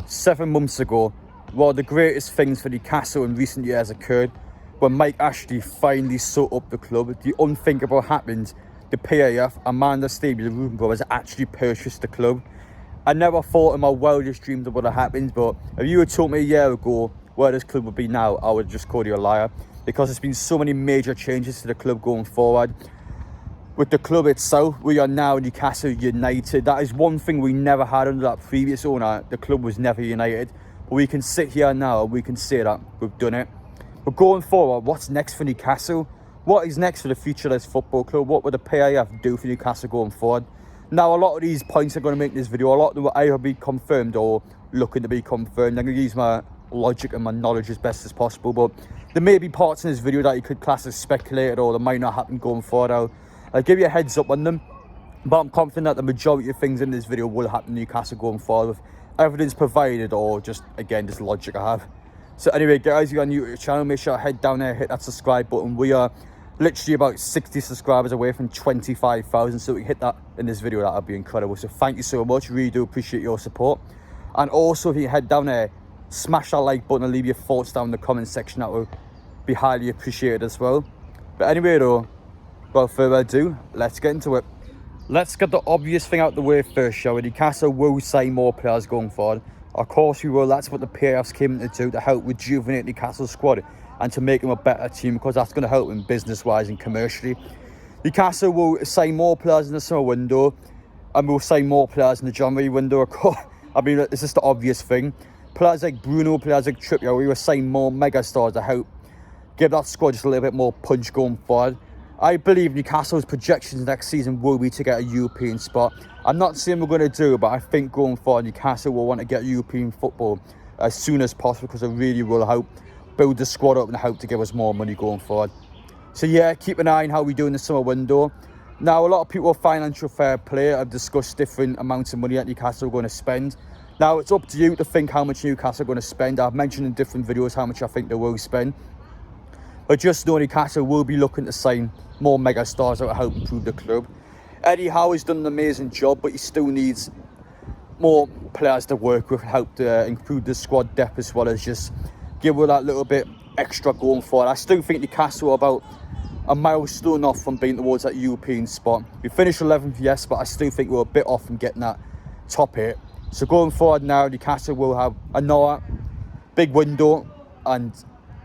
7 months ago, one of the greatest things for Newcastle in recent years occurred when Mike Ashley finally set up the club. The unthinkable happened. The PIF, Amanda Stadium, the Reuben brothers actually purchased the club. I never thought in my wildest dreams it would have happened, but if you had told me a year ago where this club would be now, I would just call you a liar, because there's been so many major changes to the club going forward. With the club itself, we are now Newcastle United. That is one thing we never had under that previous owner. The club was never united. But we can sit here now and we can say that we've done it. But going forward, what's next for Newcastle? What is next for the future of this football club? What will the PIF do for Newcastle going forward? Now, a lot of these points I'm going to make in this video, a lot of them will either be confirmed or looking to be confirmed. I'm going to use my logic and my knowledge as best as possible. But there may be parts in this video that you could class as speculated or that might not happen going forward. I'll give you a heads up on them, but I'm confident that the majority of things in this video will happen in Newcastle going forward with evidence provided or just, again, just logic I have. So anyway, guys, if you're new to the channel, make sure to head down there, hit that subscribe button. We are literally about 60 subscribers away from 25,000, so if we hit that in this video, that would be incredible. So thank you so much, really do appreciate your support. And also, if you head down there, smash that like button and leave your thoughts down in the comment section. That would be highly appreciated as well. But anyway though, without further ado, let's get into it. Let's get the obvious thing out the way first, shall we? Newcastle will sign more players going forward. Of course we will. That's what the PIFs came in to do, to help rejuvenate Newcastle's squad and to make them a better team, because that's going to help them business-wise and commercially. Newcastle will sign more players in the summer window, and we'll sign more players in the January window, of course. I mean, it's just the obvious thing. Players like Bruno, players like Trippier, we will sign more mega stars to help give that squad just a little bit more punch going forward. I believe Newcastle's projections next season will be to get a European spot. I'm not saying we're going to do it, but I think going forward, Newcastle will want to get European football as soon as possible, because it really will help build the squad up and help to give us more money going forward. So yeah, keep an eye on how we do in the summer window. Now, a lot of people, financial fair play, have discussed different amounts of money that Newcastle are going to spend. Now, it's up to you to think how much Newcastle are going to spend. I've mentioned in different videos how much I think they will spend. But just know Newcastle will be looking to sign more mega stars that will help improve the club. Eddie Howe has done an amazing job, but he still needs more players to work with, help to improve the squad depth, as well as just give her that little bit extra going forward. I still think Newcastle are about a milestone off from being towards that European spot. We finished 11th, yes, but I still think we're a bit off from getting that top 8. So going forward now, Newcastle will have another big window, and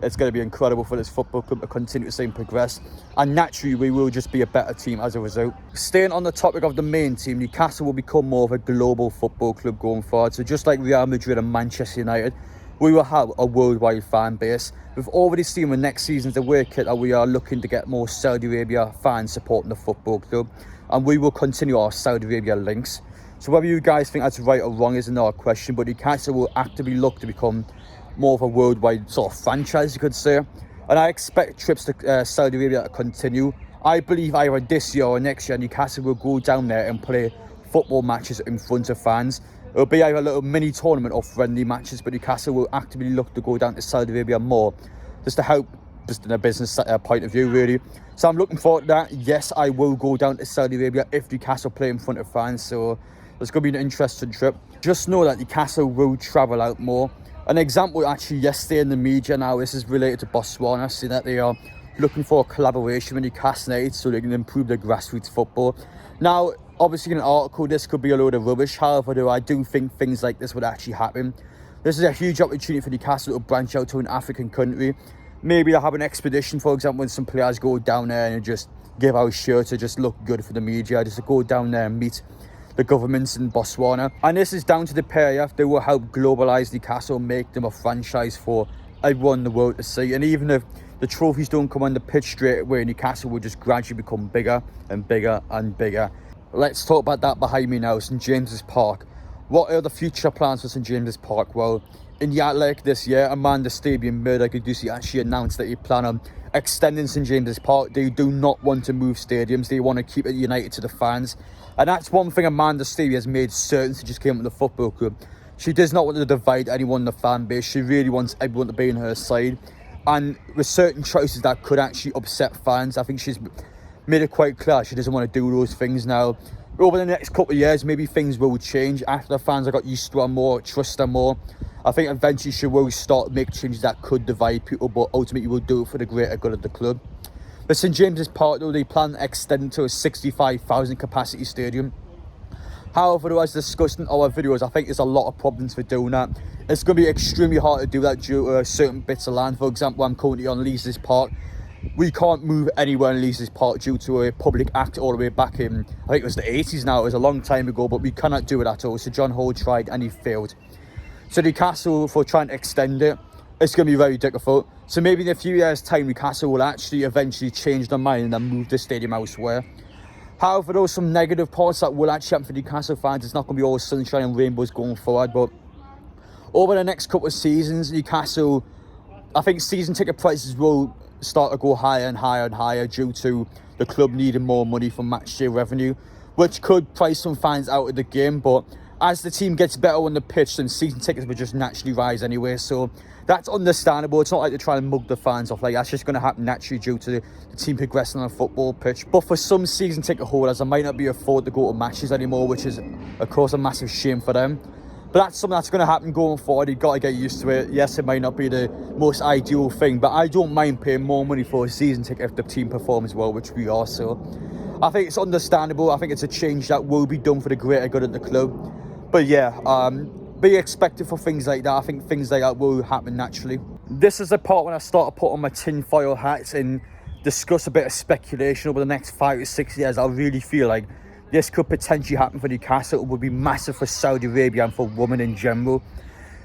it's going to be incredible for this football club to continue to see and progress. And naturally, we will just be a better team as a result. Staying on the topic of the main team, Newcastle will become more of a global football club going forward. So just like Real Madrid and Manchester United, we will have a worldwide fan base. We've already seen with next season's away kit that we are looking to get more Saudi Arabia fans supporting the football club. And we will continue our Saudi Arabia links. So whether you guys think that's right or wrong is another question, but Newcastle will actively look to become more of a worldwide sort of franchise, you could say. And I expect trips to Saudi Arabia to continue. I believe either this year or next year, Newcastle will go down there and play football matches in front of fans. It'll be either a little mini tournament or friendly matches, but Newcastle will actively look to go down to Saudi Arabia more, just to help, just in a business point of view, really. So I'm looking forward to that. Yes, I will go down to Saudi Arabia if Newcastle play in front of fans, so it's going to be an interesting trip. Just know that Newcastle will travel out more. An example actually yesterday in the media, now this is related to Botswana, saying that they are looking for a collaboration with Newcastle United so they can improve their grassroots football. Now, obviously in an article, this could be a load of rubbish. However, though, I do think things like this would actually happen. This is a huge opportunity for Newcastle to branch out to an African country. Maybe they'll have an expedition, for example, when some players go down there and just give out shirts to just look good for the media, just to go down there and meet the governments in Botswana. And this is down to the PIF. They will help globalise Newcastle, make them a franchise for everyone in the world to see. And even if the trophies don't come on the pitch straight away, Newcastle will just gradually become bigger and bigger and bigger. Let's talk about that behind me now, St James's Park. What are the future plans for St James's Park? Well, in the Atlantic this year, Amanda Stadium, Murdoch Gudusi actually announced that he plan on extending St James's Park. They do not want to move stadiums. They want to keep it united to the fans. And that's one thing Amanda Stadium has made certain since she just came up with the football club. She does not want to divide anyone in the fan base. She really wants everyone to be on her side. And with certain choices that could actually upset fans, I think she's made it quite clear she doesn't want to do those things now. over the next couple of years, maybe things will change after the fans have got used to her more, trust her more. I think eventually she will start to make changes that could divide people, but ultimately will do it for the greater good of the club. The St James's Park, though, they plan to extend to a 65,000 capacity stadium. However, though, as discussed in our videos, I think there's a lot of problems for doing that. It's going to be extremely hard to do that due to certain bits of land. For example, I'm currently on Lees's Park. We can't move anywhere in Lees's Park due to a public act all the way back in, I think it was the 80s now. It was a long time ago, but we cannot do it at all. So John Hall tried and he failed. So Newcastle, for trying to extend it, it's going to be very difficult. So maybe in a few years' time, Newcastle will actually eventually change their mind and move the stadium elsewhere. However, there are some negative parts that will actually happen for Newcastle fans. It's not going to be all sunshine and rainbows going forward. But over the next couple of seasons, Newcastle, I think season ticket prices will start to go higher and higher and higher due to the club needing more money from match day revenue, which could price some fans out of the game. But as the team gets better on the pitch, then season tickets will just naturally rise anyway. So that's understandable. It's not like they're trying to mug the fans off. Like, that's just going to happen naturally due to the team progressing on a football pitch. But for some season ticket holders, they might not be afford to go to matches anymore, which is, of course, a massive shame for them. But that's something that's going to happen going forward. You've got to get used to it. Yes, it might not be the most ideal thing, but I don't mind paying more money for a season ticket if the team performs well, which we are. So I think it's understandable. I think it's a change that will be done for the greater good of the club. But yeah, be expected for things like that. I think things like that will happen naturally. This is the part when I start to put on my tinfoil hats and discuss a bit of speculation over the next 5 to 6 years. I really feel like this could potentially happen for Newcastle. It would be massive for Saudi Arabia and for women in general.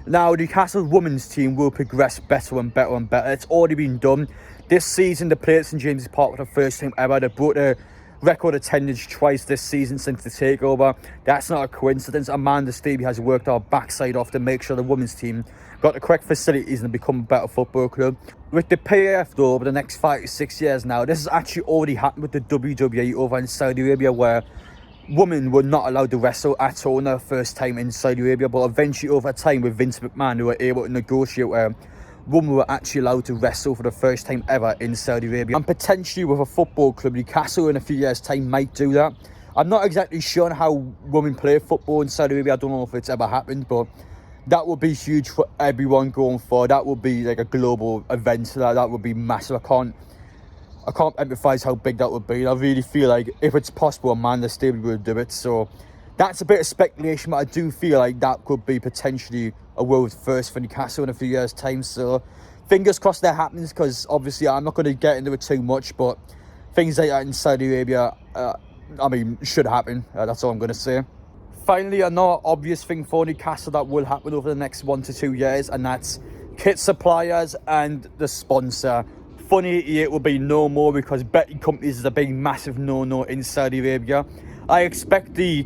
Now, Newcastle's women's team will progress better and better and better. It's already been done. This season, they played at St James's Park for the first time ever. They brought a record attendance twice this season since the takeover. That's not a coincidence. Amanda Stevie has worked our backside off to make sure the women's team got the correct facilities and become a better football club. With the PIF, though, over the next 5 to 6 years now, this has actually already happened with the WWE over in Saudi Arabia, where women were not allowed to wrestle at all in their first time in Saudi Arabia, but eventually over time with Vince McMahon, who were able to negotiate where women were actually allowed to wrestle for the first time ever in Saudi Arabia. And potentially with a football club, Newcastle in a few years' time might do that. I'm not exactly sure on how women play football in Saudi Arabia. I don't know if it's ever happened, but that would be huge for everyone going forward. That would be like a global event. So that would be massive. I can't empathise how big that would be. I really feel like if it's possible, Amanda Stevie will do it. So that's a bit of speculation, but I do feel like that could be potentially a world first for Newcastle in a few years' time. So fingers crossed that happens, because obviously I'm not going to get into it too much, but things like that in Saudi Arabia, I mean, should happen. That's all I'm going to say. Finally, another obvious thing for Newcastle that will happen over the next 1 to 2 years, and that's kit suppliers and the sponsor. Funny, it will be no more, because betting companies is a big, massive no-no in Saudi Arabia. I expect the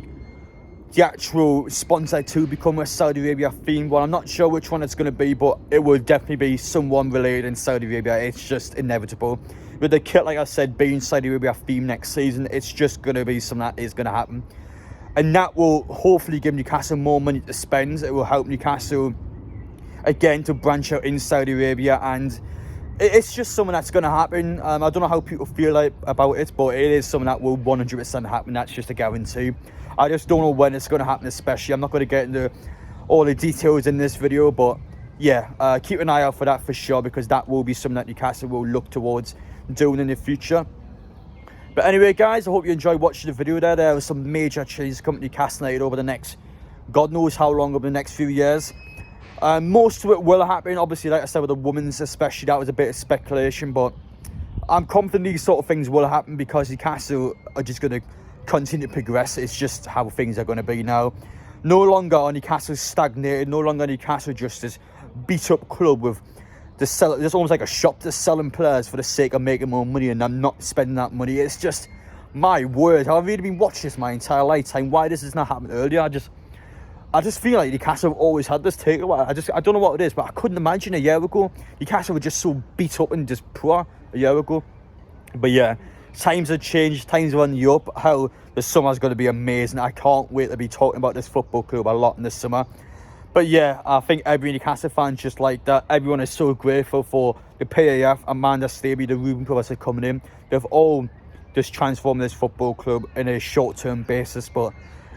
actual sponsor to become a Saudi Arabia themed one. I'm not sure which one it's going to be, but it will definitely be someone related in Saudi Arabia. It's just inevitable. With the kit, like I said, being Saudi Arabia themed next season, it's just going to be something that is going to happen. And that will hopefully give Newcastle more money to spend. It will help Newcastle, again, to branch out in Saudi Arabia. And it's just something that's going to happen. I don't know how people feel like about it, but it is something that will 100% happen. That's just a guarantee. I just don't know when it's going to happen, especially. I'm not going to get into all the details in this video, but yeah, keep an eye out for that for sure, because that will be something that Newcastle will look towards doing in the future. But anyway, guys, I hope you enjoyed watching the video there. There are some major changes coming to Newcastle United over the next, God knows how long, over the next few years. Most of it will happen, obviously, like I said, with the women's especially. That was a bit of speculation, but I'm confident these sort of things will happen, because Newcastle are just going to continue to progress. It's just how things are going to be now. No longer are Newcastle stagnated. No longer Newcastle just this beat up club with there's almost like a shop that's selling players for the sake of making more money, and I'm not spending that money. It's just, my word, I've really been watching this my entire lifetime. Why this has not happened earlier? I just feel like Newcastle have always had this takeover. I don't know what it is, but I couldn't imagine a year ago Newcastle were just so beat up and just poor a year ago. But yeah, times have changed, times are on the up. How the summer's going to be amazing. I can't wait to be talking about this football club a lot in the summer. But yeah, I think every Newcastle fan just like that. Everyone is so grateful for the PIF, Amanda Stevie, the Reuben brothers are coming in. They've just transform this football club in a short-term basis, but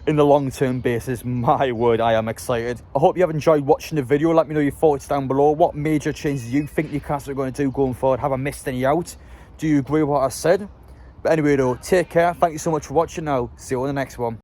in the long-term basis, my word, I am excited. I hope you have enjoyed watching the video. Let me know your thoughts down below. What major changes do you think Newcastle are going to do going forward? Have I missed any out? Do you agree with what I said? But anyway though, take care. Thank you so much for watching now. See you on the next one.